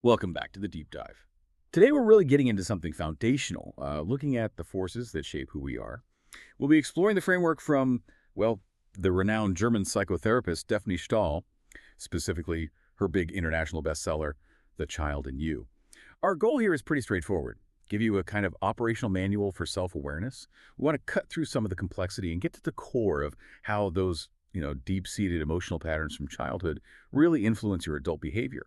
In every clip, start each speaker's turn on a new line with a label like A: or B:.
A: Welcome back to the deep dive. Today we're really getting into something foundational, looking at the forces that shape who we are. We'll be exploring the framework from, well, the renowned German psychotherapist Stefanie Stahl, specifically her big international bestseller, The Child in You. Our goal here is pretty straightforward. Give you a kind of operational manual for self-awareness. We want to cut through some of the complexity and get to the core of how those, deep-seated emotional patterns from childhood really influence your adult behavior.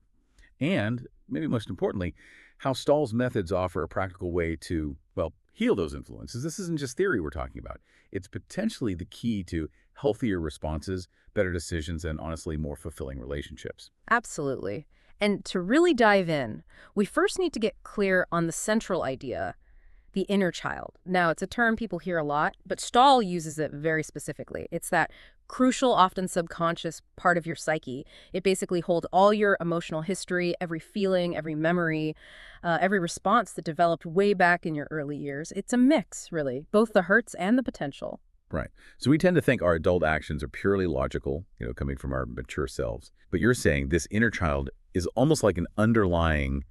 A: And, maybe most importantly, how Stahl's methods offer a practical way to, well, heal those influences. This isn't just theory we're talking about. It's potentially the key to healthier responses, better decisions, and honestly, more fulfilling relationships.
B: Absolutely. And to really dive in, we first need to get clear on the central idea, the inner child. Now, it's a term people hear a lot, but Stahl uses it very specifically. It's that crucial, often subconscious part of your psyche. It basically holds all your emotional history, every feeling, every memory, every response that developed way back in your early years. It's a mix, really, both the hurts and the potential.
A: Right. So we tend to think our adult actions are purely logical, coming from our mature selves. But you're saying this inner child is almost like an underlying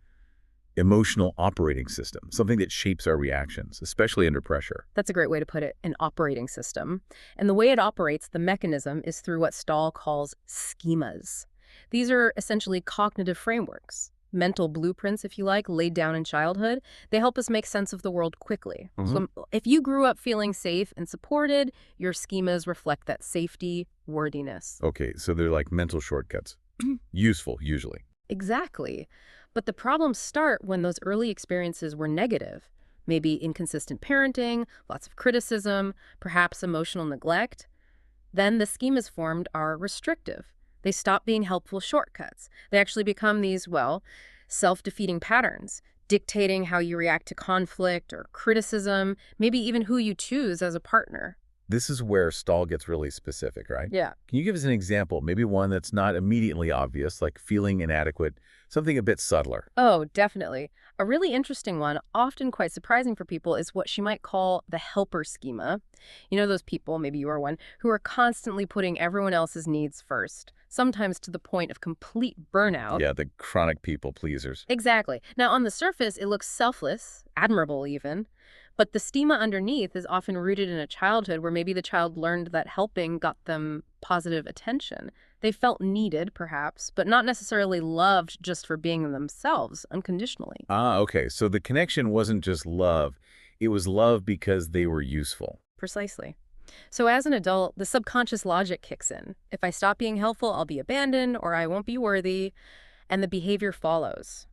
A: emotional operating system, something that shapes our reactions, especially under pressure.
B: That's a great way to put it, an operating system. And the way it operates, the mechanism, is through what Stahl calls schemas. These are essentially cognitive frameworks, mental blueprints, if you like, laid down in childhood. They help us make sense of the world quickly. So if you grew up feeling safe and supported, your schemas reflect that safety, worthiness.
A: Okay, so they're like mental shortcuts. Useful, usually.
B: Exactly. But the problems start when those early experiences were negative. Maybe inconsistent parenting, lots of criticism, perhaps emotional neglect. Then the schemas formed are restrictive. They stop being helpful shortcuts. They actually become these, well, self-defeating patterns, dictating how you react to conflict or criticism, maybe even who you choose as a partner.
A: This is where Stahl gets really specific, right?
B: Yeah.
A: Can you give us an example, maybe one that's not immediately obvious, like feeling inadequate, something a bit subtler?
B: Oh, definitely. A really interesting one, often quite surprising for people, is what she might call the helper schema. You know those people, maybe you are one, who are constantly putting everyone else's needs first, sometimes to the point of complete burnout.
A: Yeah, the chronic people pleasers.
B: Exactly. Now, on the surface, it looks selfless, admirable even, but the schema underneath is often rooted in a childhood where maybe the child learned that helping got them positive attention. They felt needed, perhaps, but not necessarily loved just for being themselves, unconditionally.
A: Ah, okay. So the connection wasn't just love. It was love because they were useful.
B: Precisely. So as an adult, the subconscious logic kicks in. If I stop being helpful, I'll be abandoned or I won't be worthy, and the behavior follows.